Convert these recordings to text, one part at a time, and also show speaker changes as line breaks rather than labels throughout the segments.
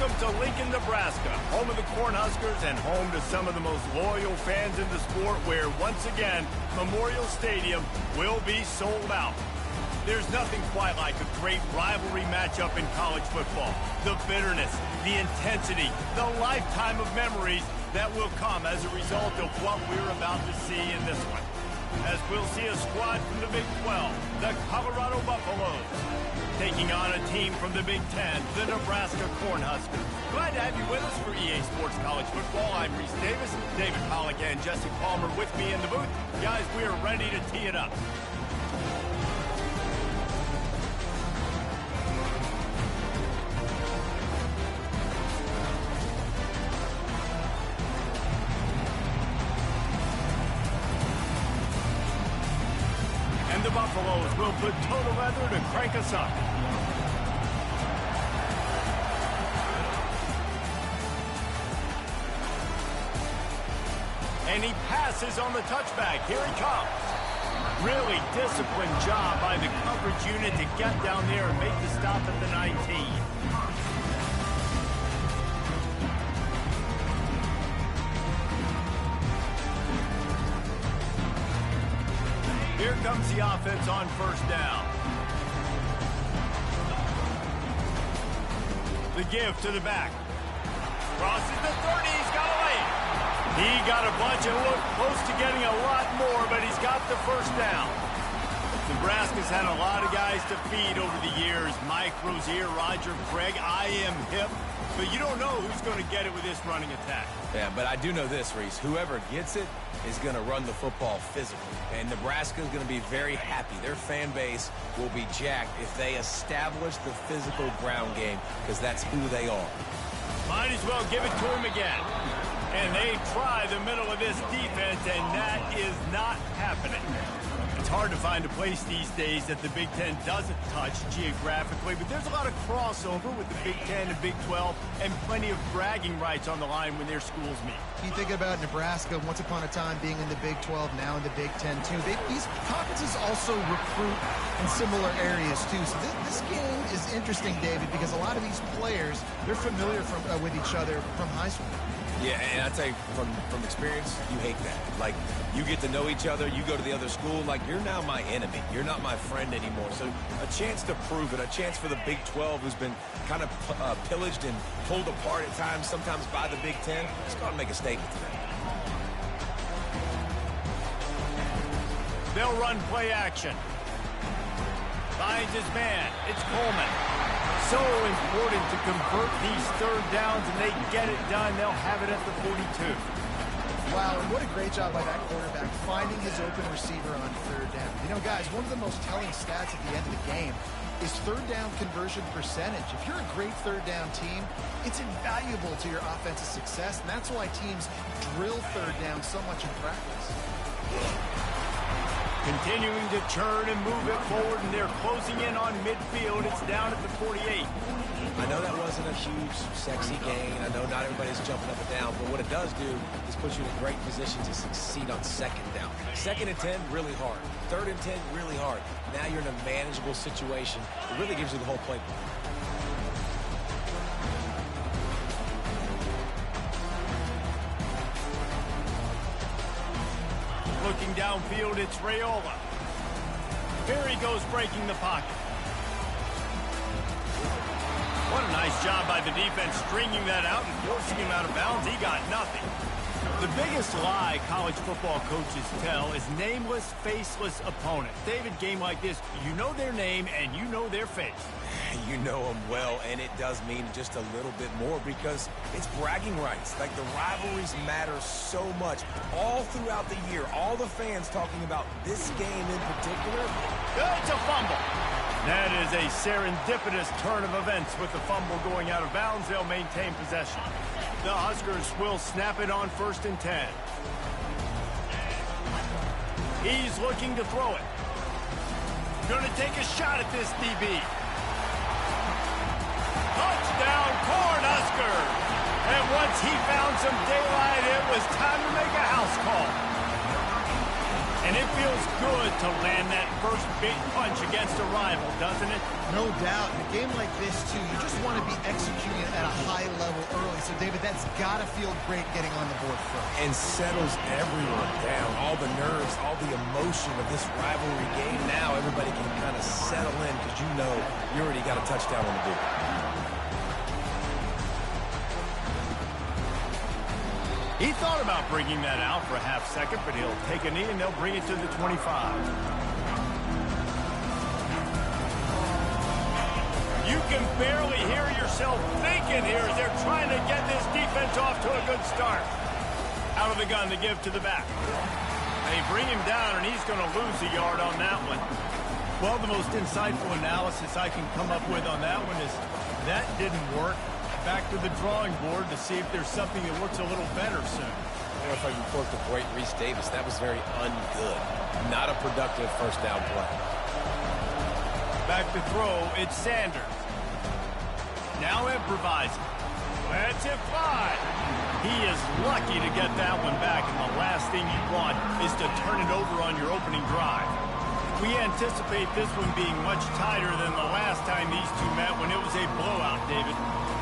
Welcome to Lincoln, Nebraska, home of the Cornhuskers and home to some of the most loyal fans in the sport where, once again, Memorial Stadium will be sold out. There's nothing quite like a great rivalry matchup in college football. The bitterness, the intensity, the lifetime of memories that will come as a result of what we're about to see in this one. As we'll see a squad from the Big 12, the Colorado Buffaloes, taking on a team from the Big 10, the Nebraska Cornhuskers. Glad to have you with us for EA Sports College Football. I'm Reese Davis, David Pollack, and Jesse Palmer with me in the booth. Guys, we are ready to tee it up. And the Buffaloes will put total leather to crank us up. And he passes on the touchback. Here he comes. Really disciplined job by the coverage unit to get down there and make the stop at the 19. Here comes the offense on first down. The give to the back. Crosses the 30. He's got away. He got a bunch and looked close to getting a lot more, but he's got the first down. Nebraska's had a lot of guys to feed over the years. Mike Rozier, Roger Craig, I am hip. But you don't know who's going to get it with this running attack.
Yeah, but I do know this, Reese. Whoever gets it is going to run the football physically. And Nebraska is going to be very happy. Their fan base will be jacked if they establish the physical ground game, because that's who they are.
Might as well give it to him again. And they try the middle of this defense, and that is not happening. It's hard to find a place these days that the Big Ten doesn't touch geographically, but there's a lot of crossover with the Big Ten and Big 12 and plenty of bragging rights on the line when their schools meet.
You think about Nebraska once upon a time being in the Big 12, now in the Big 10 too. These conferences also recruit in similar areas too. So this game is interesting, David, because a lot of these players, they're familiar with each other from high school.
Yeah, and I tell you, from experience, you hate that. Like, you get to know each other, you go to the other school, like, you're now my enemy. You're not my friend anymore. So a chance to prove it, a chance for the Big 12, who's been kind of pillaged and pulled apart at times, sometimes by the Big 10. It's got to make a statement today.
They'll run play action. Finds his man. It's Coleman. So important to convert these third downs, and they get it done. They'll have it at the 42.
Wow, and what a great job by that quarterback, finding his open receiver on third down. You know, guys, one of the most telling stats at the end of the game is third down conversion percentage. If you're a great third down team, it's invaluable to your offensive success, and that's why teams drill third down so much in practice.
Continuing to turn and move it forward, and they're closing in on midfield. It's down at the 48.
I know that wasn't a huge, sexy gain. I know not everybody's jumping up and down, but what it does do is put you in a great position to succeed on second down. Second and 10, really hard. Third and 10, really hard. Now you're in a manageable situation. It really gives you the whole playbook.
Looking downfield, it's Raiola. Here he goes, breaking the pocket. What a nice job by the defense stringing that out and forcing him out of bounds. He got nothing. The biggest lie college football coaches tell is nameless, faceless opponents. David, game like this, you know their name and you know their face.
You know them well, and it does mean just a little bit more because it's bragging rights. Like, the rivalries matter so much all throughout the year. All the fans talking about this game in particular.
It's a fumble. That is a serendipitous turn of events with the fumble going out of bounds. They'll maintain possession. The Huskers will snap it on first and 10. He's looking to throw it. Going to take a shot at this DB. Touchdown, Cornhuskers! And once he found some daylight, it was time to make a house call. And it feels good to land that first big punch against a rival, doesn't it?
No doubt. In a game like this, too, you just want to be executing at a high That's got to feel great getting on the board first.
And settles everyone down. All the nerves, all the emotion of this rivalry game. Now everybody can kind of settle in because you know you already got a touchdown on the board.
He thought about bringing that out for a half second, but he'll take a knee and they'll bring it to the 25. You can barely hear yourself thinking here as they're trying to get this defense off to a good start. Out of the gun to give to the back. They bring him down, and he's going to lose a yard on that one. Well, the most insightful analysis I can come up with on that one is that didn't work. Back to the drawing board to see if there's something that looks a little better soon.
I don't know if I can quote the great Reese Davis. That was very ungood. Not a productive first down play.
Back to throw, it's Sanders. Now improvising. Lets it fly. He is lucky to get that one back, and the last thing you want is to turn it over on your opening drive. We anticipate this one being much tighter than the last time these two met when it was a blowout, David.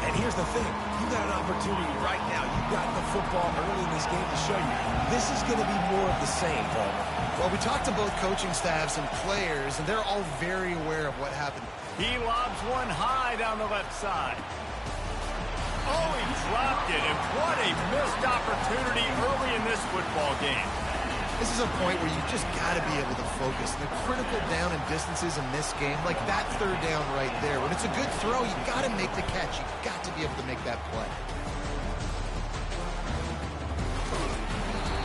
And here's the thing. You got an opportunity right now. You got the football early in this game to show you. This is going to be more of the same, Palmer.
Well, we talked to both coaching staffs and players, and they're all very aware of what happened.
He lobs one high down the left side. Oh, he dropped it, and what a missed opportunity early in this football game.
This is a point where you just got to be able to focus. The critical down and distances in this game, like that third down right there. When it's a good throw, you got to make the catch. You got to be able to make that play.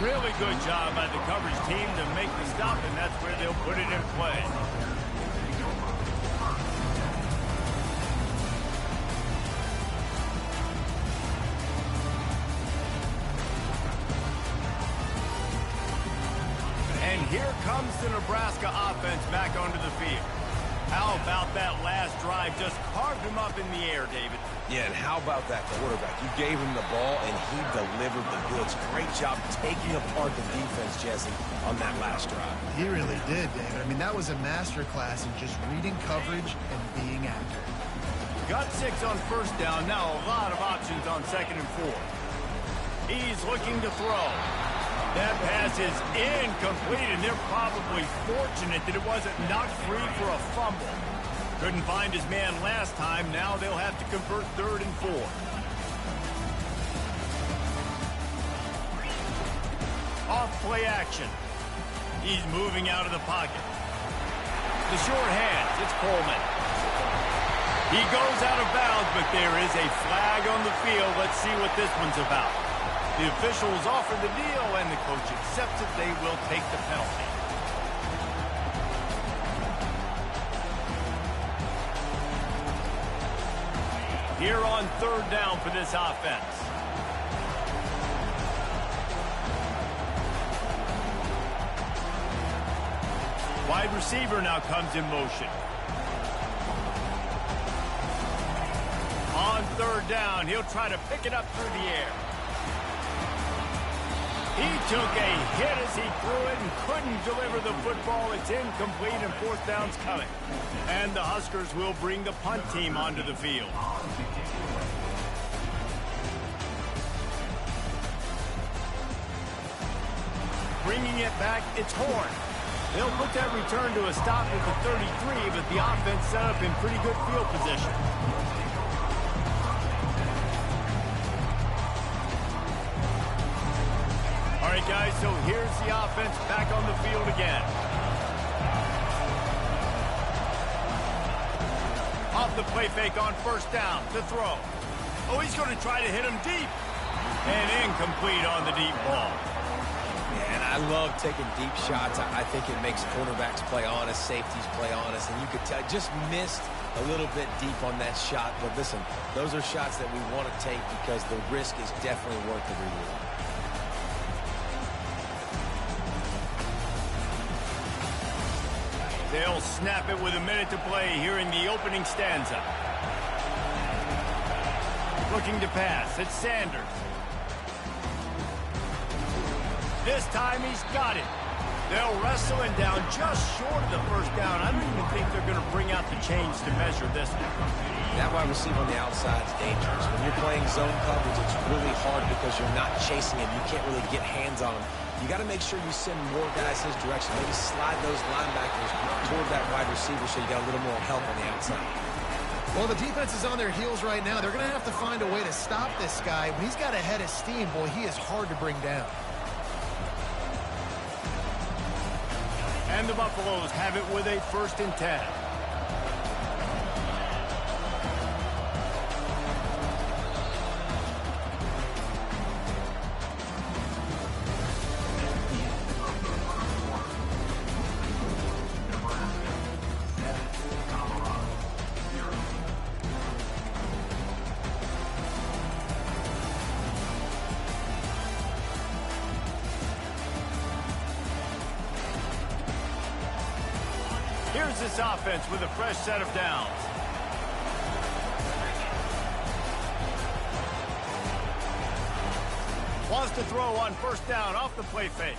Really good job by the coverage team to make the stop, and that's where they'll put it in play. And here comes the Nebraska offense back onto the field. How about that last drive? Just carved him up in the air, David.
Yeah, and how about that quarterback? You gave him the ball, and he delivered the goods. Great job taking apart the defense, Jesse, on that last drive.
He really did, David. I mean, that was a masterclass in just reading coverage and being accurate.
Got 6 on first down. Now a lot of options on 2nd and 4. He's looking to throw. That pass is incomplete, and they're probably fortunate that it wasn't knocked free for a fumble. Couldn't find his man last time. Now they'll have to convert 3rd and 4. Off play action. He's moving out of the pocket. The short hands, it's Coleman. He goes out of bounds, but there is a flag on the field. Let's see what this one's about. The officials offer the deal, and the coach accepts it. They will take the penalty. Here on 3rd down for this offense. Wide receiver now comes in motion. On 3rd down, he'll try to pick it up through the air. He took a hit as he threw it and couldn't deliver the football. It's incomplete, and 4th down's coming. And the Huskers will bring the punt team onto the field. Bringing it back, it's Horn. They'll put that return to a stop at the 33, but the offense set up in pretty good field position. All right, guys, so here's the offense back on the field again. Off the play fake on 1st down to throw. Oh, he's going to try to hit him deep. And incomplete on the deep ball.
Yeah, and I love taking deep shots. I think it makes cornerbacks play honest, safeties play honest, and you could tell just missed a little bit deep on that shot. But listen, those are shots that we want to take because the risk is definitely worth the reward.
They'll snap it with a minute to play here in the opening stanza. Looking to pass, it's Sanders. This time he's got it. They'll wrestle him down just short of the 1st down. I don't even think they're going to bring out the chains to measure this one.
That wide receiver on the outside is dangerous. When you're playing playing zone coverage, it's really hard because you're not chasing him. You can't really get hands on him. You got to make sure you send more guys his direction. Maybe slide those linebackers toward that wide receiver so you got a little more help on the outside.
Well, the defense is on their heels right now. They're going to have to find a way to stop this guy. When he's got a head of steam, boy, he is hard to bring down.
And the Buffaloes have it with a 1st and 10. Here's this offense with a fresh set of downs. Wants to throw on 1st down off the play fake.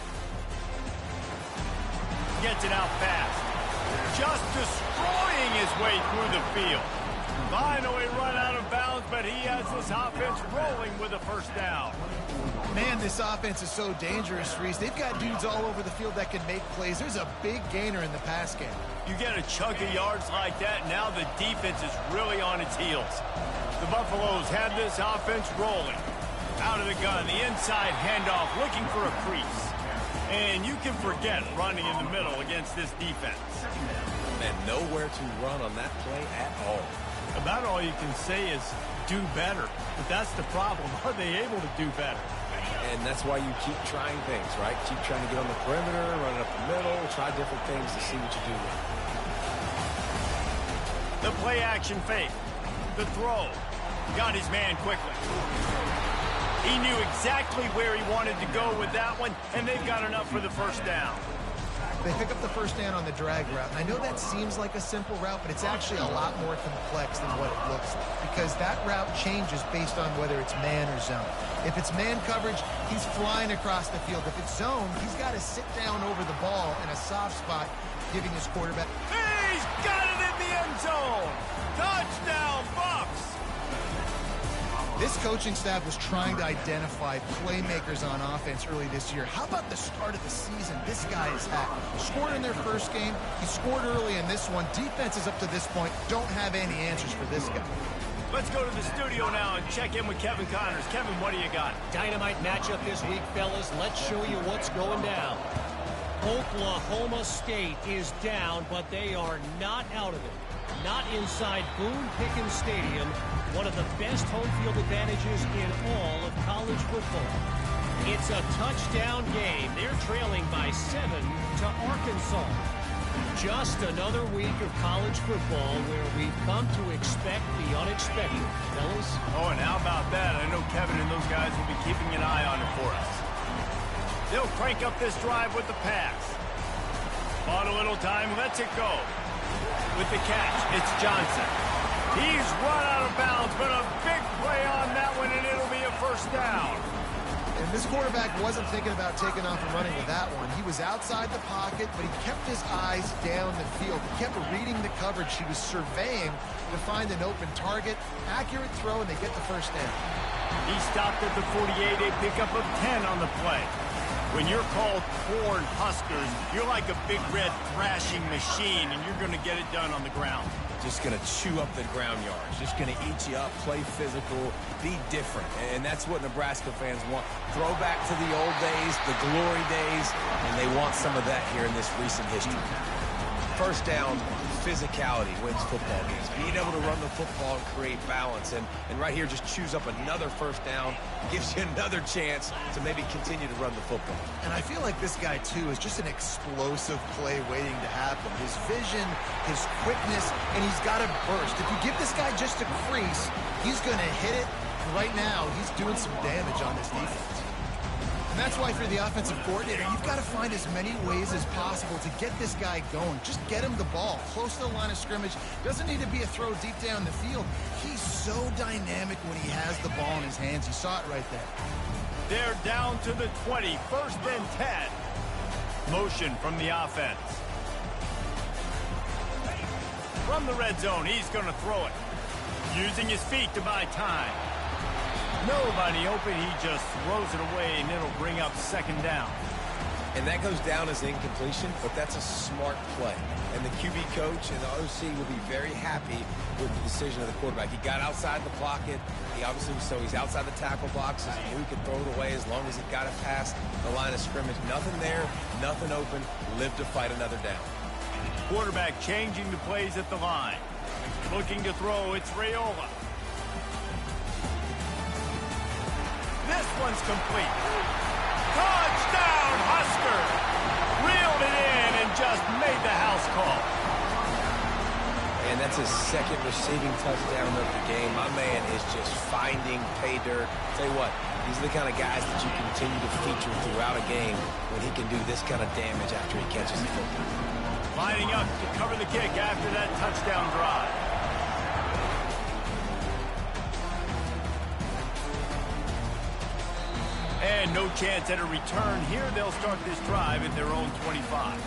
Gets it out fast. Just destroying his way through the field. Finally run out of bounds, but he has this offense rolling with a 1st down.
Man, this offense is so dangerous, Reese. They've got dudes all over the field that can make plays. There's a big gainer in the pass game.
You get a chunk of yards like that, now the defense is really on its heels. The Buffaloes have this offense rolling. Out of the gun, the inside handoff, looking for a crease. And you can forget running in the middle against this defense.
And nowhere to run on that play at all.
About all you can say is do better. But that's the problem. Are they able to do better?
And that's why you keep trying things, right? Keep trying to get on the perimeter, run it up the middle, try different things to see what you do with it.
The play action fake. The throw. Got his man quickly. He knew exactly where he wanted to go with that one, and they've got enough for the 1st down.
They pick up the 1st down on the drag route. And I know that seems like a simple route, but it's actually a lot more complex than what it looks like, because that route changes based on whether it's man or zone. If it's man coverage, he's flying across the field. If it's zone, he's got to sit down over the ball in a soft spot, giving his quarterback.
He's got it in the end zone. Touchdown, Bucks.
This coaching staff was trying to identify playmakers on offense early this year. How about the start of the season? This guy has had. Scored in their 1st game. He scored early in this one. Defenses up to this point don't have any answers for this guy.
Let's go to the studio now and check in with Kevin Connors. Kevin, what do you got?
Dynamite matchup this week, fellas. Let's show you what's going down. Oklahoma State is down, but they are not out of it. Not inside Boone Pickens Stadium, one of the best home field advantages in all of college football. It's a touchdown game. They're trailing by 7 to Arkansas. Just another week of college football where we've come to expect the unexpected. Fellas?
Oh, and how about that? I know Kevin and those guys will be keeping an eye on it for us. They'll crank up this drive with the pass. On a little time, lets it go. With the catch, it's Johnson. He's run out of bounds, but a big play on that one, and it'll be a 1st down.
And this quarterback wasn't thinking about taking off and running with that one. He was outside the pocket, but he kept his eyes down the field. He kept reading the coverage. He was surveying to find an open target. Accurate throw, and they get the 1st down.
He stopped at the 48, a pickup of 10 on the play. When you're called Corn Huskers, you're like a big red thrashing machine, and you're going to get it done on the ground.
Just going to chew up the ground yards. Just going to eat you up, play physical, be different. And that's what Nebraska fans want. Throw back to the old days, the glory days, and they want some of that here in this recent history. 1st down, physicality wins football games. Being able to run the football and create balance. And right here, just choose up another 1st down, gives you another chance to maybe continue to run the football.
And I feel like this guy, too, is just an explosive play waiting to happen. His vision, his quickness, and he's got a burst. If you give this guy just a crease, he's going to hit it. And right now, he's doing some damage on this defense. And that's why for the offensive coordinator, you've got to find as many ways as possible to get this guy going. Just get him the ball close to the line of scrimmage. Doesn't need to be a throw deep down the field. He's so dynamic when he has the ball in his hands. You saw it right there.
They're down to the 20, 1st and 10. Motion from the offense. From the red zone, he's going to throw it. Using his feet to buy time. Nobody open. He just throws it away, and it'll bring up second down.
And that goes down as incompletion, but that's a smart play. And the QB coach and the OC will be very happy with the decision of the quarterback. He got outside the pocket. He's outside the tackle boxes. He knew he could throw it away as long as he got it past the line of scrimmage. Nothing there, nothing open. Live to fight another down.
Quarterback changing the plays at the line. Looking to throw, it's Raiola. This one's complete. Touchdown, Husker! Reeled it in and just made the house call.
And that's his second receiving touchdown of the game. My man is just finding pay dirt. Tell you what, these are the kind of guys that you continue to feature throughout a game when he can do this kind of damage after he catches the football.
Lining up to cover the kick after that touchdown drive. And no chance at a return here. They'll start this drive at their own 25.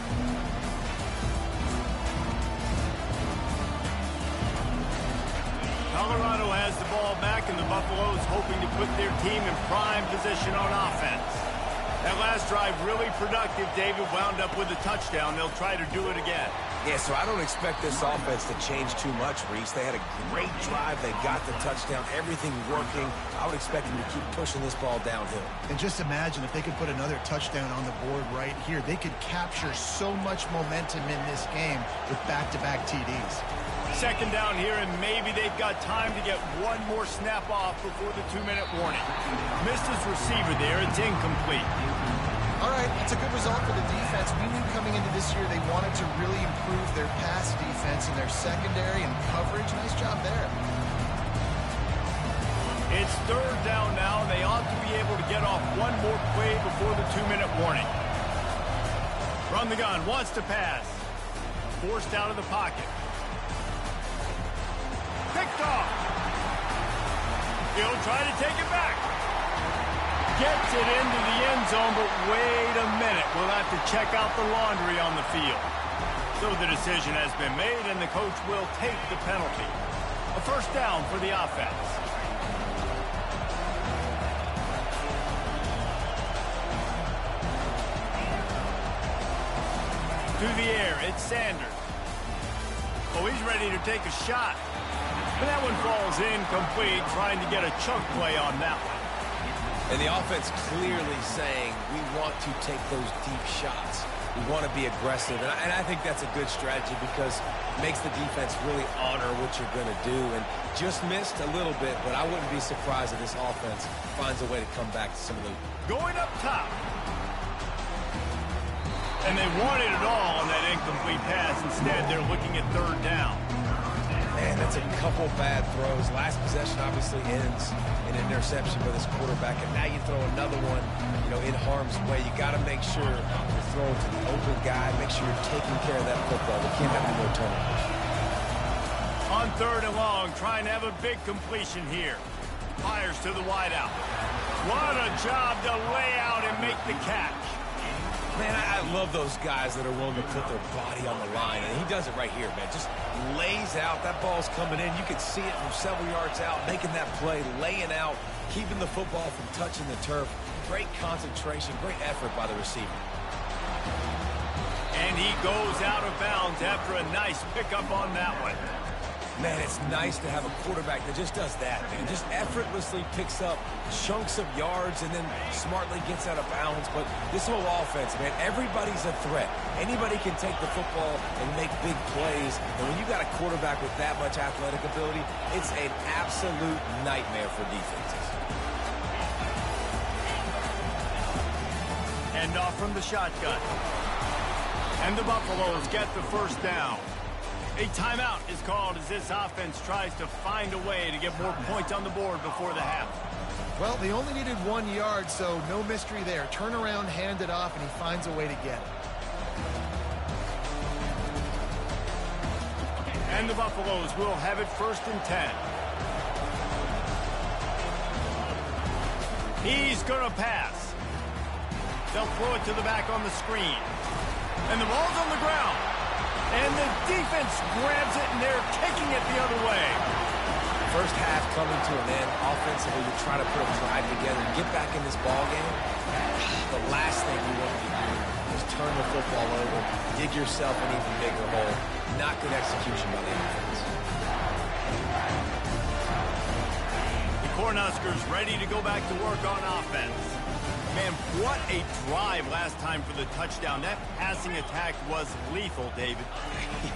Colorado has the ball back, and the Buffaloes hoping to put their team in prime position on offense. That last drive really productive. David wound up with a touchdown. They'll try to do it again.
Yeah, so I don't expect this offense to change too much, Reese. They had a great drive. They got the touchdown. Everything working. I would expect them to keep pushing this ball downhill.
And just imagine if they could put another touchdown on the board right here. They could capture so much momentum in this game with back-to-back TDs.
Second down here, and maybe they've got time to get one more snap off before the 2-minute warning. Missed his receiver there. It's incomplete.
All right, it's a good result for the defense. We knew coming into this year they wanted to really improve their pass defense and their secondary and coverage. Nice job there.
It's third down now. They ought to be able to get off one more play before the 2-minute warning. Run the gun, wants to pass. Forced out of the pocket. Picked off. He'll try to take it back. Gets it into the end zone, but wait a minute. We'll have to check out the laundry on the field. So the decision has been made, and the coach will take the penalty. A first down for the offense. To the air, it's Sanders. Oh, he's ready to take a shot. And that one falls incomplete, trying to get a chunk play on that one.
And the offense clearly saying, we want to take those deep shots. We want to be aggressive. And I think that's a good strategy because it makes the defense really honor what you're going to do. And just missed a little bit, but I wouldn't be surprised if this offense finds a way to come back to some of those.
Going up top. And they wanted it all on that incomplete pass. Instead, they're looking at third down.
Man, that's a couple bad throws. Last possession obviously ends in an interception by this quarterback, and now you throw another one, in harm's way. You got to make sure you're throwing to the open guy. Make sure you're taking care of that football. We can't have any more turnovers.
On third and long, trying to have a big completion here. Fires to the wideout. What a job to lay out and make the catch.
Man, I love those guys that are willing to put their body on the line, and he does it right here, man. Just lays out. That ball's coming in. You can see it from several yards out, making that play, laying out, keeping the football from touching the turf. Great concentration, great effort by the receiver.
And he goes out of bounds after a nice pickup on that one.
Man, it's nice to have a quarterback that just does that, man. Just effortlessly picks up chunks of yards and then smartly gets out of bounds. But this whole offense, man, everybody's a threat. Anybody can take the football and make big plays. And when you got a quarterback with that much athletic ability, it's an absolute nightmare for defenses.
Hand off from the shotgun. And the Buffaloes get the first down. A timeout is called as this offense tries to find a way to get more points on the board before the half.
Well, they only needed 1 yard, so no mystery there. Turn around, hand it off, and he finds a way to get it.
And the Buffaloes will have it 1st and 10. He's going to pass. They'll throw it to the back on the screen. And the ball's on the ground. And the defense grabs it, and they're kicking it the other way.
first half coming to an end, offensively, you're trying to put a drive together and get back in this ball game. The last thing you want to do is turn the football over, dig yourself an even bigger hole. Not good execution by the offense.
The Cornhuskers ready to go back to work on offense. Man, what a drive last time for the touchdown. That passing attack was lethal, David.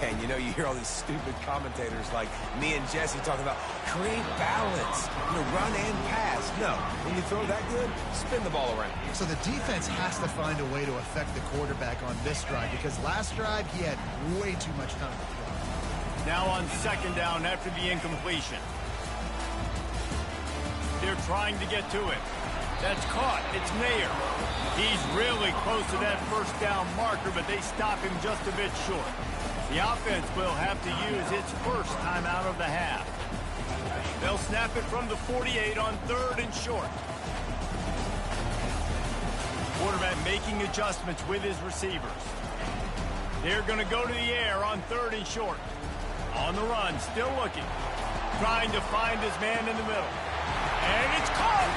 Yeah, and you hear all these stupid commentators like me and Jesse talking about create balance, run and pass. No, when you throw that good, spin the ball around.
So the defense has to find a way to affect the quarterback on this drive because last drive he had way too much time to throw.
Now on second down after the incompletion. They're trying to get to it. That's caught. It's Mayer. He's really close to that first down marker, but they stop him just a bit short. The offense will have to use its first timeout of the half. They'll snap it from the 48 on third and short. Quarterback making adjustments with his receivers. They're going to go to the air on third and short. On the run, still looking. Trying to find his man in the middle. And it's caught!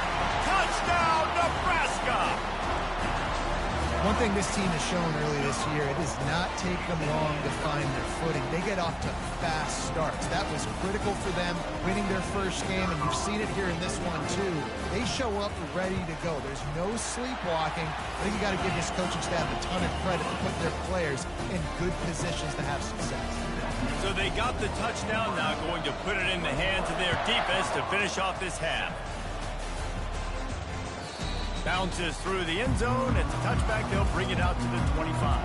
Touchdown, Nebraska!
One thing this team has shown early this year, it does not take them long to find their footing. They get off to fast starts. That was critical for them, winning their first game, and you've seen it here in this one, too. They show up ready to go. There's no sleepwalking. I think you got to give this coaching staff a ton of credit to put their players in good positions to have success.
So they got the touchdown, now going to put it in the hands of their defense to finish off this half. Bounces through the end zone. It's a touchback. They'll bring it out to the 25.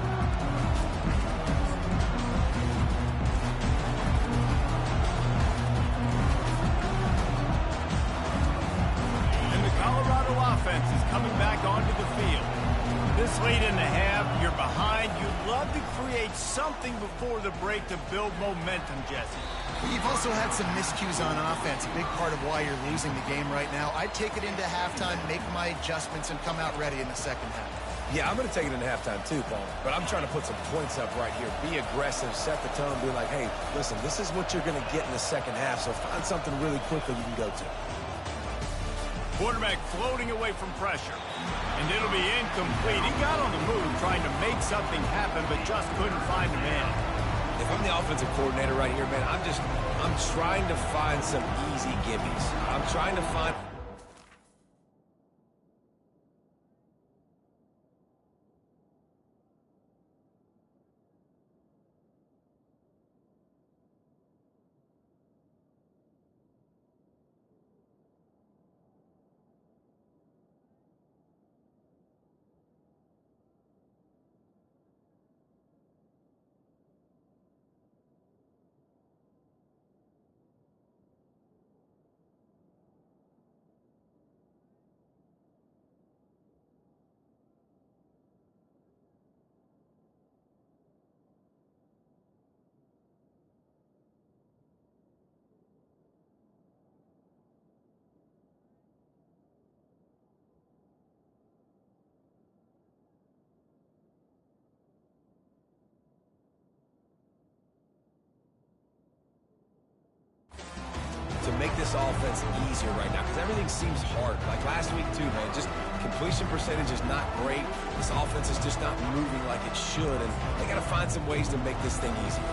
And the Colorado offense is coming back onto the field. This late in the half, you're behind. You'd love to create something before the break to build momentum, Jesse.
You've also had some miscues on offense, a big part of why you're losing the game right now. I'd take it into halftime, make my adjustments, and come out ready in the second half.
Yeah, I'm going to take it into halftime too, Paul. But I'm trying to put some points up right here. Be aggressive, set the tone, be like, hey, listen, this is what you're going to get in the second half, so find something really quickly you can go to.
Quarterback floating away from pressure. And it'll be incomplete. He got on the move trying to make something happen, but just couldn't find a man.
If I'm the offensive coordinator right here, man, I'm trying to find some easy gimmies. I'm trying to find... to make this offense easier right now, because everything seems hard. Like last week too, man, just completion percentage is not great. This offense is just not moving like it should, and they got to find some ways to make this thing easy.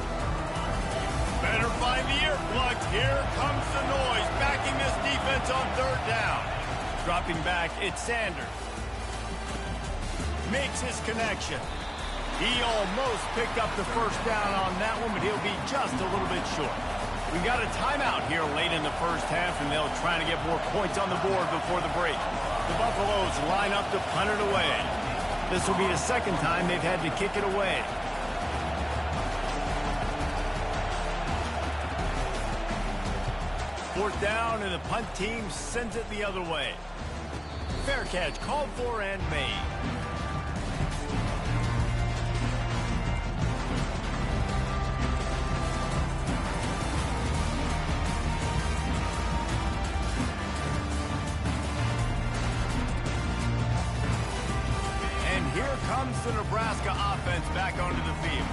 Better find the earplugs. Here comes the noise, backing this defense on third down. Dropping back, it's Sanders. Makes his connection. He almost picked up the first down on that one, but he'll be just a little bit short. We've got a timeout here late in the first half, and they'll try to get more points on the board before the break. The Buffaloes line up to punt it away. This will be the second time they've had to kick it away. Fourth down, and the punt team sends it the other way. Fair catch called for and made. And here comes the Nebraska offense back onto the field.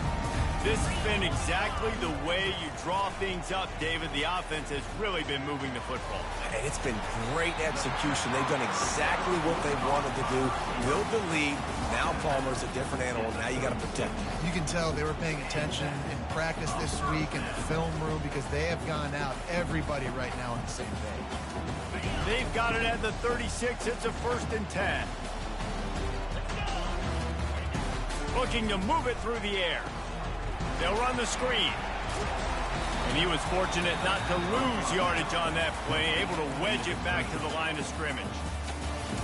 This has been exactly the way you draw things up, David. The offense has really been moving the football.
And it's been great execution. They've done exactly what they wanted to do. Build the lead. Now Palmer's a different animal. Now you got to protect him.
You can tell they were paying attention in practice this week in the film room because they have gone out, everybody right now on the same page.
They've got it at the 36. It's a 1st and 10. Looking to move it through the air. They'll run the screen. And he was fortunate not to lose yardage on that play, able to wedge it back to the line of scrimmage.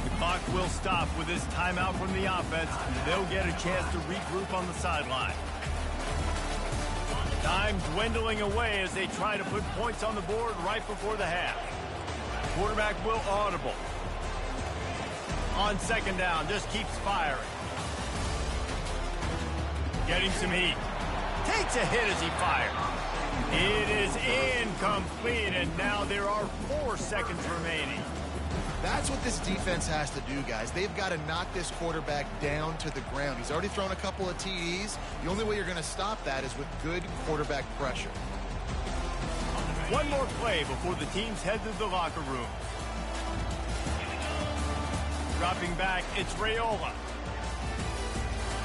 The clock will stop with this timeout from the offense. They'll get a chance to regroup on the sideline. Time dwindling away as they try to put points on the board right before the half. Quarterback will audible. On 2nd down, just keeps firing. Getting some heat. Takes a hit as he fires. It is incomplete, and now there are 4 seconds remaining.
That's what this defense has to do, guys. They've got to knock this quarterback down to the ground. He's already thrown a couple of TDs. The only way you're going to stop that is with good quarterback pressure.
One more play before the teams head to the locker room. Dropping back, it's Raiola.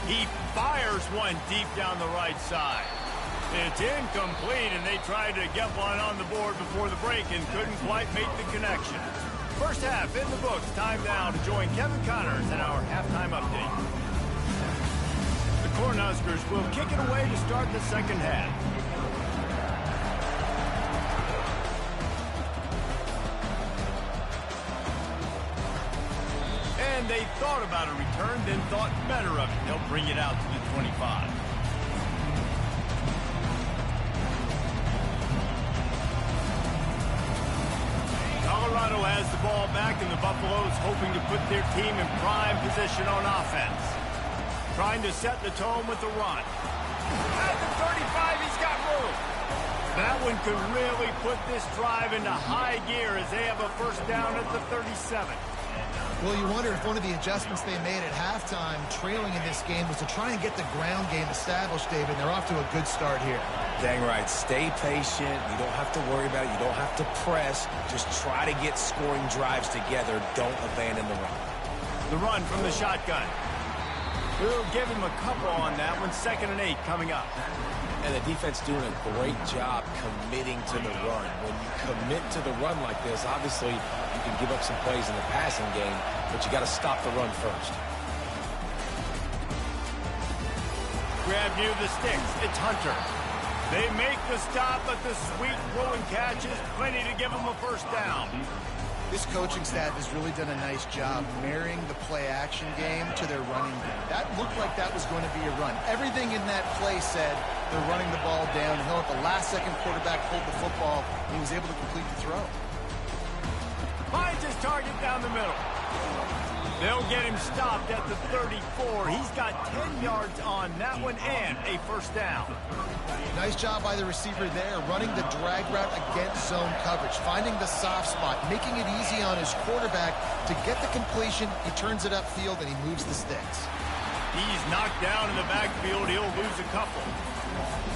He fires one deep down the right side. It's incomplete, and they tried to get one on the board before the break and couldn't quite make the connection. First half in the books. Time now to join Kevin Connors in our halftime update. The Cornhuskers will kick it away to start the 2nd half. And they thought about a return, then thought better of it. They'll bring it out to the 25. Colorado has the ball back, and the Buffaloes hoping to put their team in prime position on offense. Trying to set the tone with the run. At the 35, he's got room. That one could really put this drive into high gear as they have a 1st down at the 37.
Well, you wonder if one of the adjustments they made at halftime, trailing in this game, was to try and get the ground game established, David. They're off to a good start here.
Dang right. Stay patient. You don't have to worry about it. You don't have to press. Just try to get scoring drives together. Don't abandon the run.
The run from the shotgun. We'll give him a couple on that one. 2nd and 8 coming up.
And the defense doing a great job committing to the run. When you commit to the run like this, obviously you can give up some plays in the passing game, but you got to stop the run first.
Grab near the sticks. It's Hunter. They make the stop, but the sweet throwing catch is plenty to give them a 1st down.
This coaching staff has really done a nice job marrying the play-action game to their running game. That looked like that was going to be a run. Everything in that play said they're running the ball down. And at the last second, quarterback pulled the football, and he was able to complete the throw.
Finds his target down the middle. They'll get him stopped at the 34. He's got 10 yards on that one and a 1st down.
Nice job by the receiver there, running the drag route against zone coverage, finding the soft spot, making it easy on his quarterback to get the completion. He turns it upfield, and he moves the sticks.
He's knocked down in the backfield. He'll lose a couple.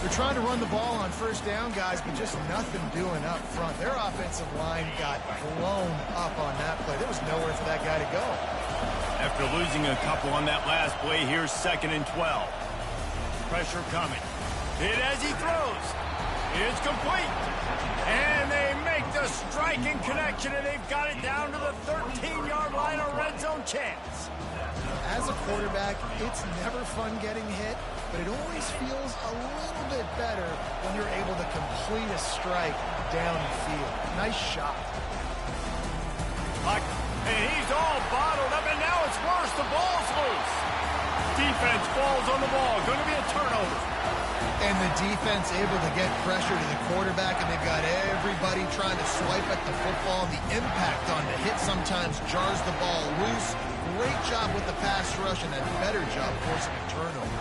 They're trying to run the ball on 1st down, guys, but just nothing doing up front. Their offensive line got blown up on that play. There was nowhere for that guy to go.
After losing a couple on that last play, here's 2nd and 12. Pressure coming. Hit as he throws. It's complete. And they make the striking connection, and they've got it down to the 13-yard line, a red zone chance.
As a quarterback, it's never fun getting hit, but it always feels a little bit better when you're able to complete a strike down the field. Nice shot.
And he's all bottled up, and now it's worse. The ball's loose. Defense falls on the ball. Going to be a turnover.
And the defense able to get pressure to the quarterback, and they've got everybody trying to swipe at the football. The impact on the hit sometimes jars the ball loose. Great job with the pass rush, and a better job forcing a turnover.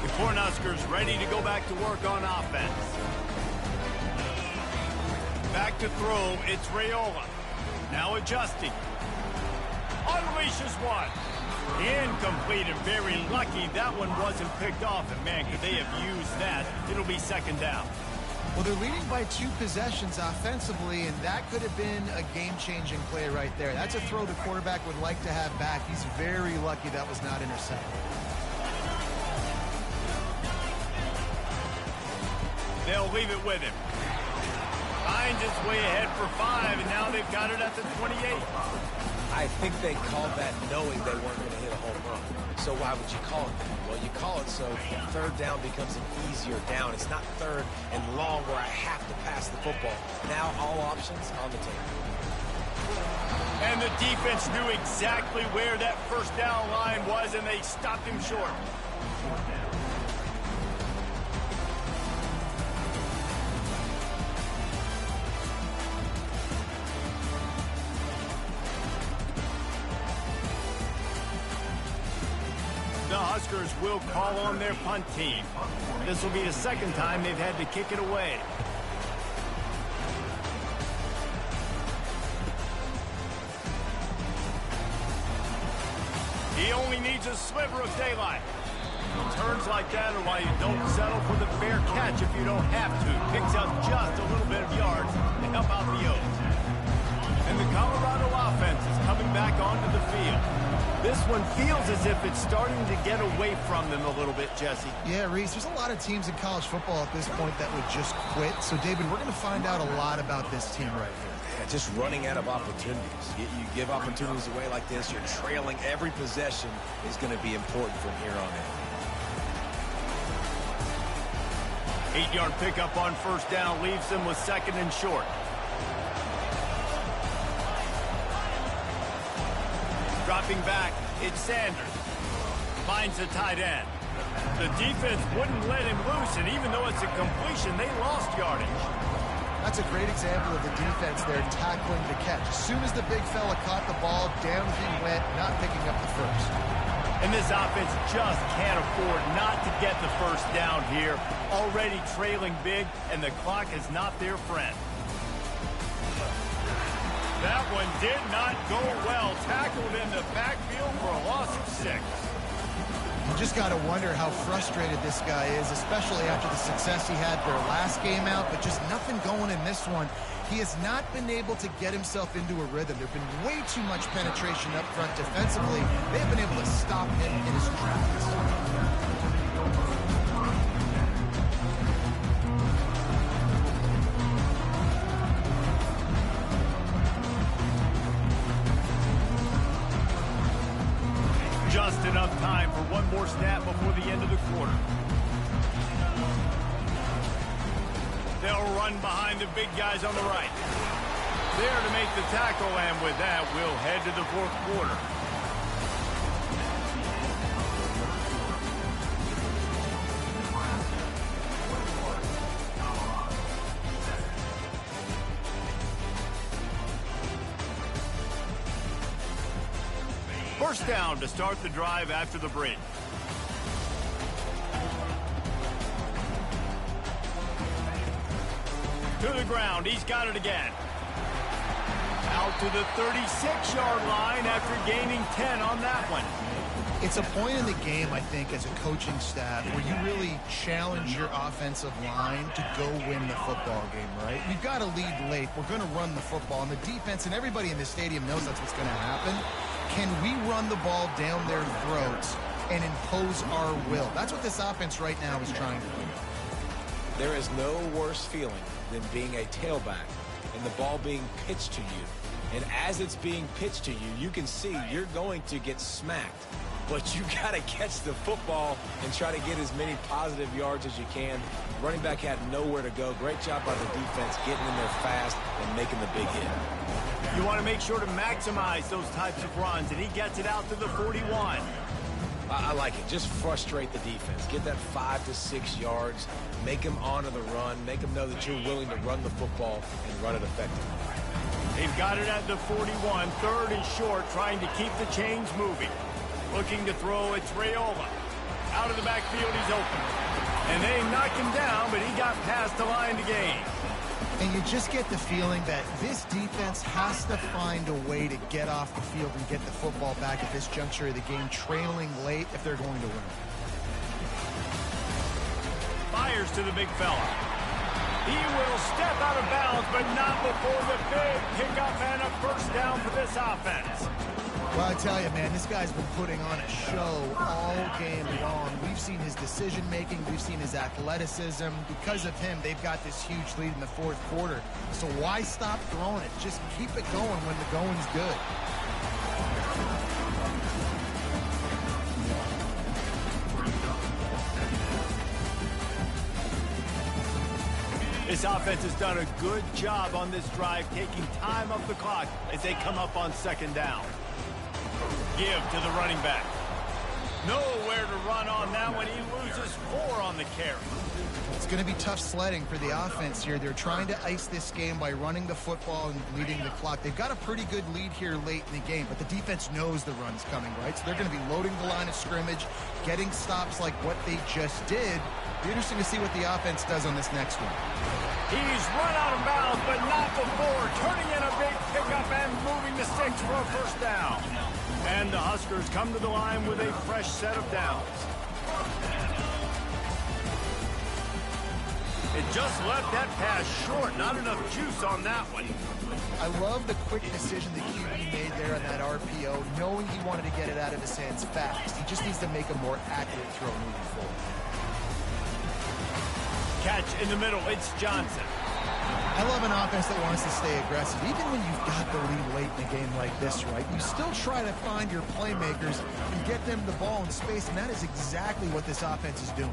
The Cornhuskers ready to go back to work on offense. Back to throw, it's Raiola. Now adjusting. unleashes one. Incomplete and very lucky that one wasn't picked off. And, man, could they have used that? It'll be second down.
Well, they're leading by 2 possessions offensively, and that could have been a game-changing play right there. That's a throw the quarterback would like to have back. He's very lucky that was not intercepted.
They'll leave it with him. Finds his way ahead for 5, and now they've got it at the 28.
I think they called that knowing they weren't going to hit a home run. So why would you call it that? Well, you call it so third down becomes an easier down. It's not third and long where I have to pass the football. Now all options on the table.
And the defense knew exactly where that first down line was, and they stopped him short. The Huskers will call on their punt team. This will be the second time they've had to kick it away. He only needs a sliver of daylight. Turns like that are why you don't settle for the fair catch if you don't have to. Picks up just a little bit of yards to help out the Oaks. And the Colorado offense is coming back onto the field. This one feels as if it's starting to get away from them a little bit, Jesse.
Yeah, Reese, there's a lot of teams in college football at this point that would just quit. So, David, we're going to find out a lot about this team right here.
Yeah, just running out of opportunities. You give opportunities away like this, you're trailing. Every possession is going to be important from here on in.
8-yard pickup on first down leaves them with second and short. Dropping back, it's Sanders. Finds the tight end. The defense wouldn't let him loose, and even though it's a completion, they lost yardage.
That's a great example of the defense there tackling the catch. As soon as the big fella caught the ball, down he went, not picking up the first.
And this offense just can't afford not to get the first down here. Already trailing big, and the clock is not their friend. That one did not go well. Tackled in the backfield for a loss of 6.
You just got to wonder how frustrated this guy is, especially after the success he had their last game out, but just nothing going in this one. He has not been able to get himself into a rhythm. There have been way too much penetration up front defensively. They've been able to stop him in his tracks.
Just enough time for one more snap before the end of the quarter. They'll run behind the big guys on the right. There to make the tackle, and with that, we'll head to the fourth quarter. First down to start the drive after the break. To the ground, he's got it again. Out to the 36-yard line after gaining 10 on that one.
It's a point in the game, I think, as a coaching staff where you really challenge your offensive line to go win the football game, right? We've got to lead late. We're going to run the football. And the defense and everybody in the stadium knows that's what's going to happen. Can we run the ball down their throats and impose our will? That's what this offense right now is trying to do.
There is no worse feeling than being a tailback and the ball being pitched to you. And as it's being pitched to you, you can see you're going to get smacked. But you got to catch the football and try to get as many positive yards as you can. Running back had nowhere to go. Great job by the defense getting in there fast and making the big hit.
You want to make sure to maximize those types of runs, and he gets it out to the 41.
I like it. Just frustrate the defense. Get that 5 to 6 yards. Make them honor the run. Make them know that you're willing to run the football and run it effectively.
They've got it at the 41. Third and short, trying to keep the chains moving. Looking to throw, it's Raiola. Out of the backfield, he's open. And they knock him down, but he got past the line to gain.
And you just get the feeling that this defense has to find a way to get off the field and get the football back at this juncture of the game, trailing late if they're going to win.
Fires to the big fella. He will step out of bounds, but not before the big pickup and a first down for this offense.
Well, I tell you, man, this guy's been putting on a show all game long. We've seen his decision-making. We've seen his athleticism. Because of him, they've got this huge lead in the fourth quarter. So why stop throwing it? Just keep it going when the going's good.
This offense has done a good job on this drive, taking time off the clock as they come up on second down. Give to the running back. Nowhere to run on that one. He loses 4 on the carry.
It's going to be tough sledding for the offense here. They're trying to ice this game by running the football and leading the clock. They've got a pretty good lead here late in the game, but the defense knows the run's coming, right? So they're going to be loading the line of scrimmage, getting stops like what they just did. It'll be interesting to see what the offense does on this next one.
He's run out of bounds, but not before turning in a big pickup and moving the sticks for a first down. And the Huskers come to the line with a fresh set of downs. It just left that pass short. Not enough juice on that one.
I love the quick decision the QB made there on that RPO, knowing he wanted to get it out of his hands fast. He just needs to make a more accurate throw moving forward.
Catch in the middle. It's Johnson.
I love an offense that wants to stay aggressive. Even when you've got the lead late in a game like this, right, you still try to find your playmakers and get them the ball in space, and that is exactly what this offense is doing.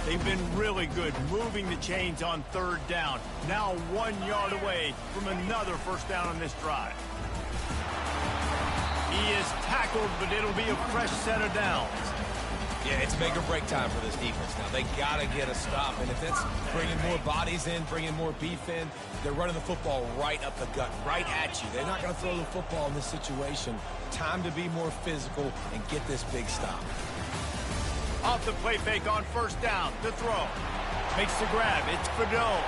They've been really good moving the chains on third down. Now 1 yard away from another first down on this drive. He is tackled, but it'll be a fresh set of downs.
Yeah, it's make or break time for this defense now. They got to get a stop, and if it's bringing more bodies in, bringing more beef in, they're running the football right up the gut, right at you. They're not going to throw the football in this situation. Time to be more physical and get this big stop.
Off the play fake on first down. The throw. Makes the grab. It's Fedot.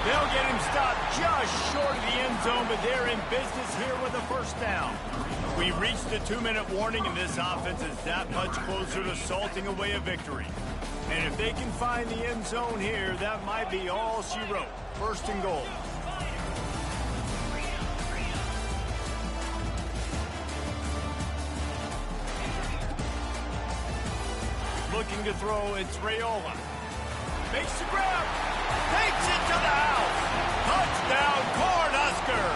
They'll get him stopped just short of the end zone, but they're in business here with a first down. We reached the 2-minute warning, and this offense is that much closer to salting away a victory. And if they can find the end zone here, that might be all she wrote. First and goal. Looking to throw, it's Raiola. Makes the grab. Takes it to the house. Touchdown, Cornhusker.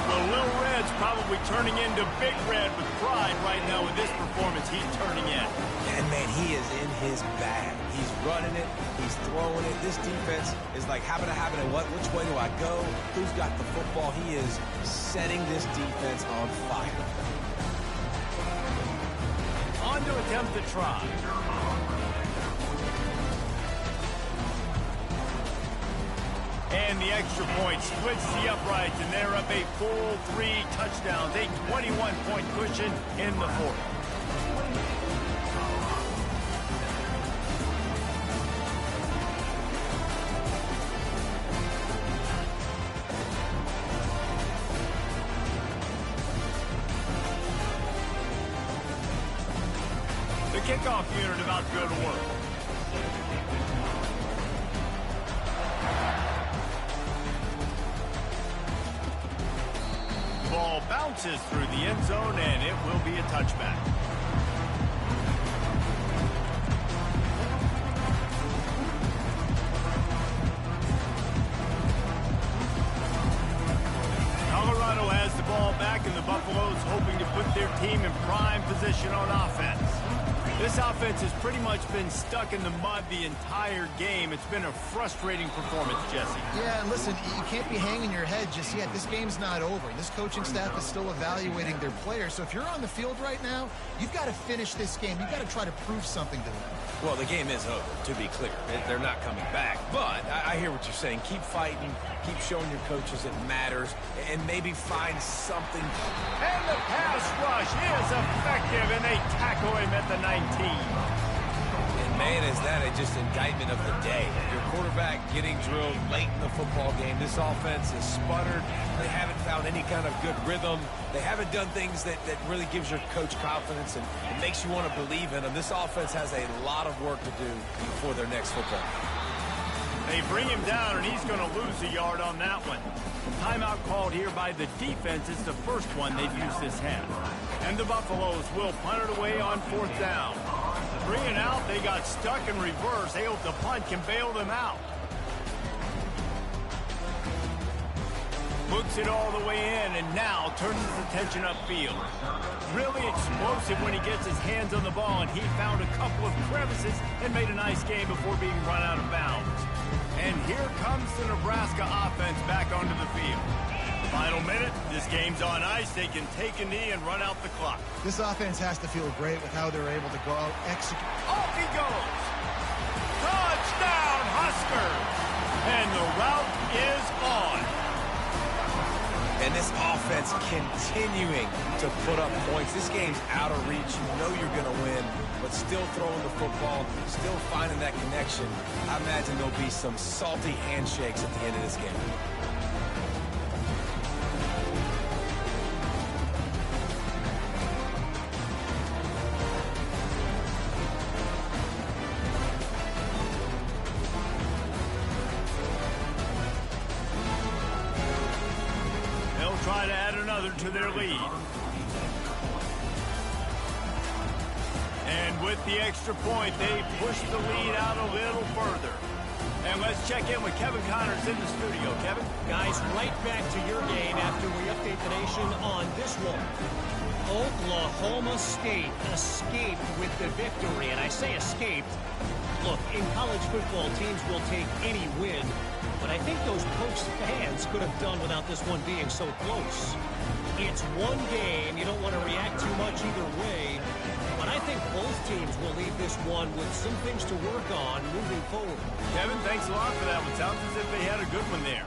The Little Red's probably turning into Big Red with pride right now with this performance he's turning in.
And, man, he is in his bag. He's running it. He's throwing it. This defense is like, having it. What? Which way do I go? Who's got the football? He is setting this defense on fire.
On to attempt the try. And the extra point splits the uprights, and they're up a full 3 touchdowns, a 21-point cushion in the fourth. The kickoff unit about to go to work. Ball bounces through the end zone, and it will be a touchback. Colorado has the ball back, and the Buffaloes hoping to put their team in prime position on offense. This offense has pretty much been stuck in the mud the entire game. It's been a frustrating performance, Jesse.
Yeah, and listen, you can't be hanging your head just yet. This game's not over. This coaching staff is still evaluating their players. So if you're on the field right now, you've got to finish this game. You've got to try to prove something to them.
Well, the game is over, to be clear. They're not coming back. But I hear what you're saying. Keep fighting. Keep showing your coaches it matters. And maybe find something.
And the pass rush is effective, and they tackle him at the 19.
And Man, is that just indictment of the day. Your quarterback getting drilled late in the football game. This offense has sputtered. They haven't found any kind of good rhythm. They haven't done things that really gives your coach confidence and it makes you want to believe in them. This offense has a lot of work to do before their next football game.
They bring him down, and he's going to lose a yard on that one. Timeout called here by the defense. It's the first one they've used this half. And the Buffaloes will punt it away on 4th down. Bringing out, they got stuck in reverse. They hope the punt can bail them out. Books it all the way in, and now turns his attention upfield. Really explosive when he gets his hands on the ball, and he found a couple of crevices and made a nice game before being run out of bounds. And here comes the Nebraska offense back onto the field. Final minute, this game's on ice. They can take a knee and run out the clock.
This offense has to feel great with how they're able to go out, execute.
Off he goes! Touchdown, Huskers! And the route is on.
And this offense continuing to put up points. This game's out of reach. You know you're going to win, but still throwing the football, still finding that connection. I imagine there'll be some salty handshakes at the end of this game.
Try to add another to their lead. And with the extra point, they push the lead out a little further. And let's check in with Kevin Connors in the studio. Kevin?
Guys, right back to your game after we update the nation on this one. Oklahoma State escaped with the victory. And I say escaped. Look, in college football, teams will take any win. But I think those Pokes fans could have done without this one being so close. It's one game. You don't want to react too much either way. But I think both teams will leave this one with some things to work on moving forward.
Kevin, thanks a lot for that one. Sounds as if they had a good one there.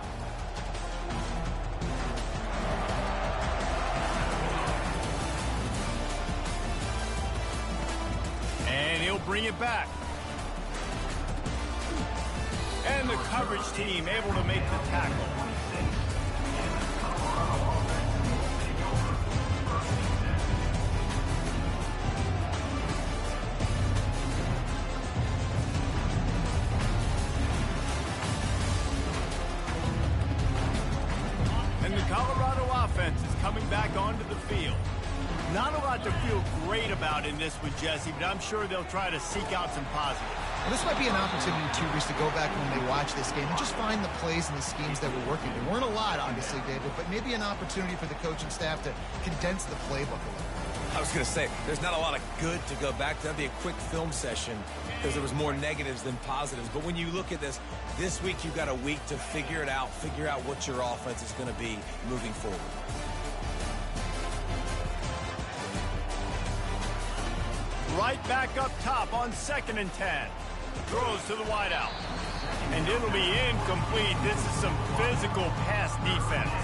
And he'll bring it back. And the coverage team able to make the tackle. And the Colorado offense is coming back onto the field. Not a lot to feel great about in this one, Jesse, but I'm sure they'll try to seek out some positives.
Well, this might be an opportunity, too, Reese, to go back when they watch this game and just find the plays and the schemes that were working. There weren't a lot, obviously, David, but maybe an opportunity for the coaching staff to condense the playbook a little.
I was going to say, there's not a lot of good to go back to. That'd be a quick film session because there was more negatives than positives. But when you look at this week you've got a week to figure it out, figure out what your offense is going to be moving forward.
Right back up top on 2nd and 10. Throws to the wideout. And it'll be incomplete. This is some physical pass defense.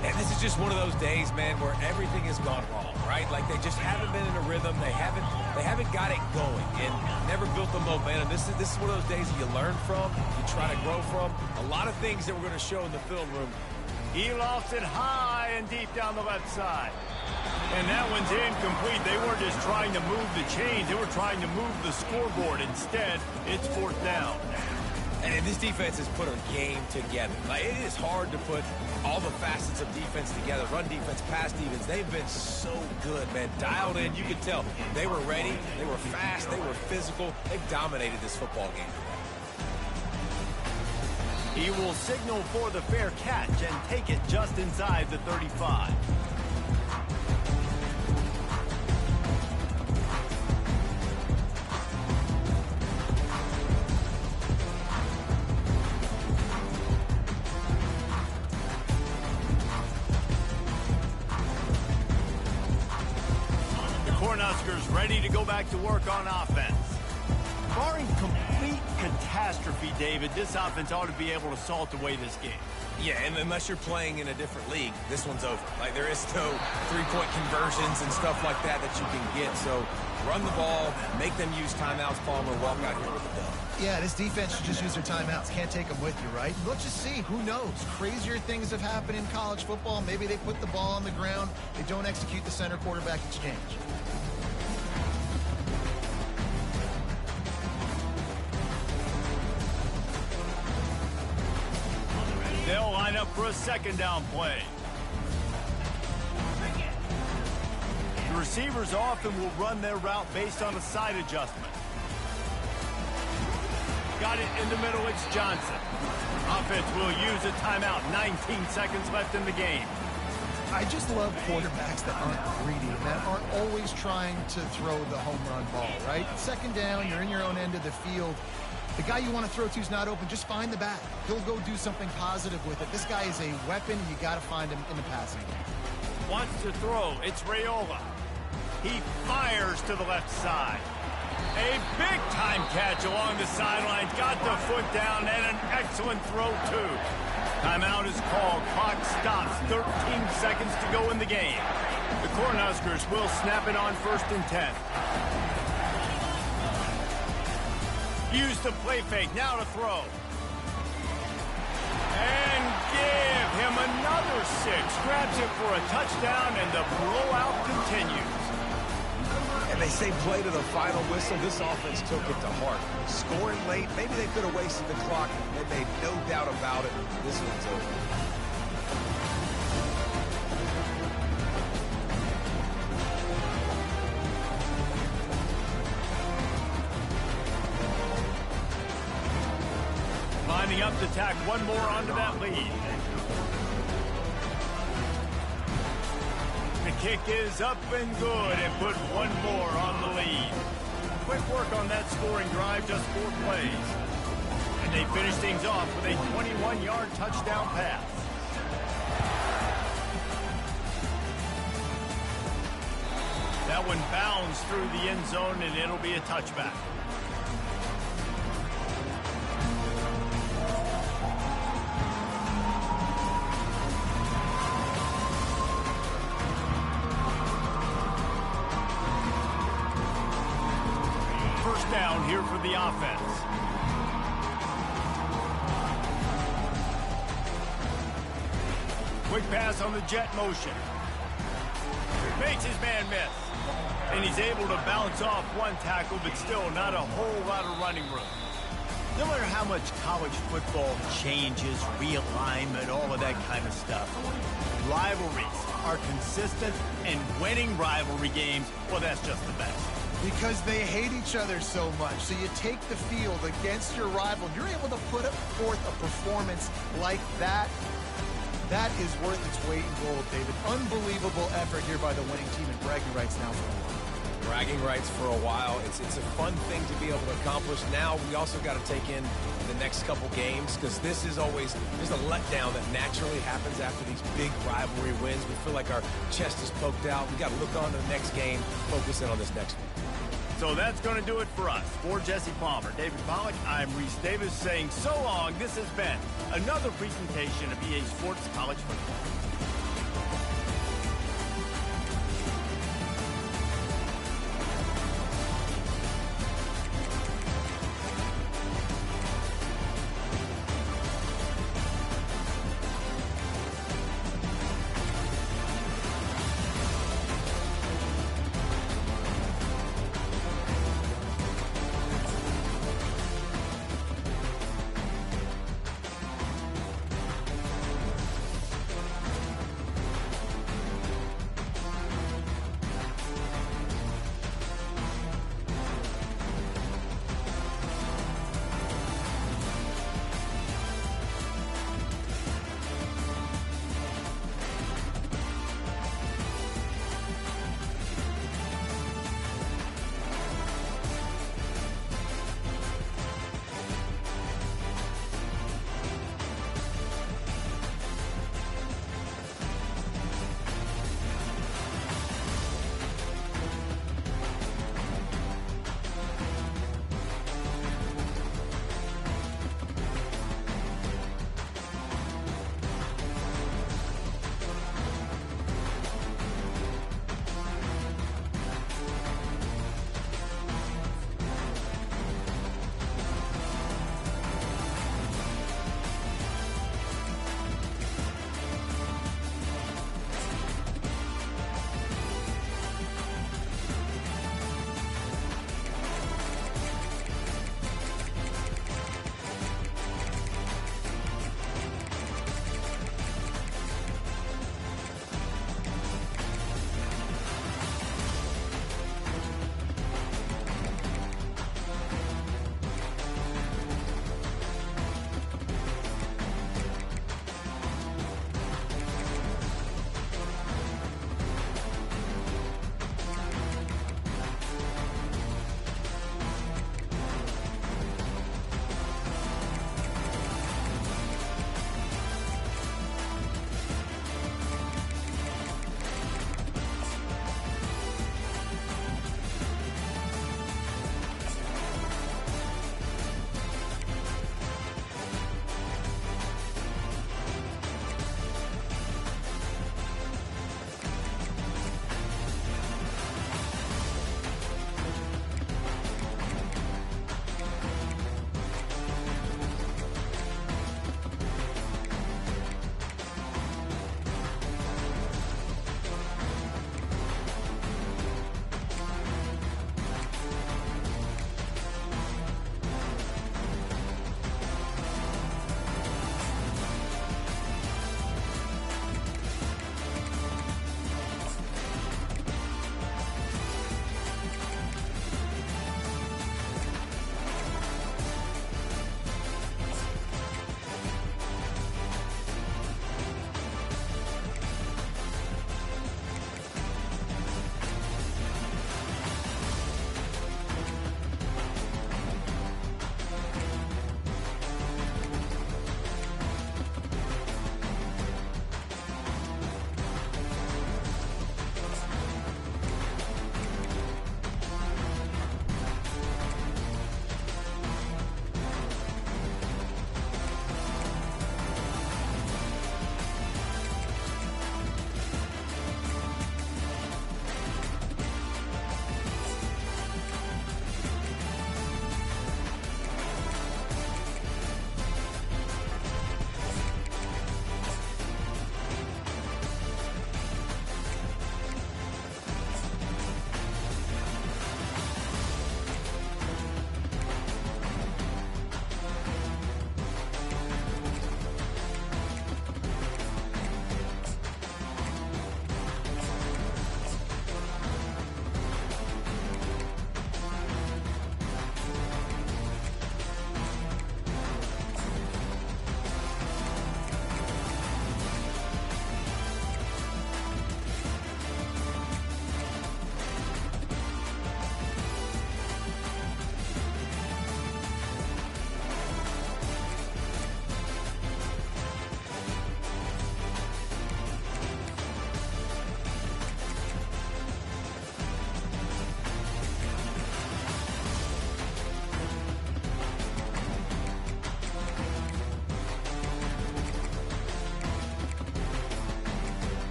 And this is just one of those days, man, where everything has gone wrong, right? Like they just haven't been in a rhythm. They haven't got it going and never built the momentum. This is one of those days that you learn from, you try to grow from. A lot of things that we're going to show in the film room.
He lofts it high and deep down the left side. And that one's incomplete. They weren't just trying to move the chains. They were trying to move the scoreboard. Instead, it's 4th down.
And this defense has put a game together. Like, it is hard to put all the facets of defense together. Run defense, pass defense. They've been so good, man. Dialed in. You could tell they were ready. They were fast. They were physical. They've dominated this football game today.
He will signal for the fair catch and take it just inside the 35. Cornhuskers ready to go back to work on offense. Barring complete catastrophe, David, this offense ought to be able to salt away this game.
Yeah, and unless you're playing in a different league, this one's over. Like, there is no three-point conversions and stuff like that that you can get. So Run the ball, make them use timeouts, Palmer, walk out here with the dub.
Yeah, this defense should just use their timeouts. Can't take them with you, right? Let's just see. Who knows? Crazier things have happened in college football. Maybe they put the ball on the ground. They don't execute the center quarterback exchange.
They'll line up for a second down play. The receivers often will run their route based on a side adjustment. Got it in the middle, it's Johnson. Offense will use a timeout. 19 seconds left in the game.
I just love quarterbacks that aren't greedy, that aren't always trying to throw the home run ball, right? Second down, you're in your own end of the field. The guy you want to throw to is not open. Just find the back. He'll go do something positive with it. This guy is a weapon. You got to find him in the passing game.
Wants to throw. It's Raiola. He fires to the left side. A big-time catch along the sidelines. Got the foot down and an excellent throw, too. Timeout is called. Clock stops. 13 seconds to go in the game. The Cornhuskers will snap it on 1st and 10. Use the play fake. Now to throw. And give him another 6. Grabs it for a touchdown, and the blowout continues.
And they say play to the final whistle. This offense took it to heart. Scoring late, maybe they could have wasted the clock. They made no doubt about it. This one's over.
Lining up to tack one more onto that lead. The kick is up and good, and put one more on the lead. Quick work on that scoring drive, just 4 plays. And they finish things off with a 21-yard touchdown pass. That one bounds through the end zone, and it'll be a touchback. Down here for the offense. Quick pass on the jet motion. Makes his man miss. And he's able to bounce off one tackle, but still not a whole lot of running room. No matter how much college football changes, realignment, all of that kind of stuff, rivalries are consistent, and winning rivalry games, well, that's just the best.
Because they hate each other so much. So you take the field against your rival. You're able to put forth a performance like that. That is worth its weight in gold, David. Unbelievable effort here by the winning team, and bragging rights now for a while.
Bragging rights for a while. It's a fun thing to be able to accomplish. Now we also got to take in the next couple games, because this is always, there's a letdown that naturally happens after these big rivalry wins. We feel like our chest is poked out. We got to look on to the next game, focus in on this next one.
So that's going to do it for us. For Jesse Palmer, David Pollack, I'm Reese Davis saying so long. This has been another presentation of EA Sports College Football.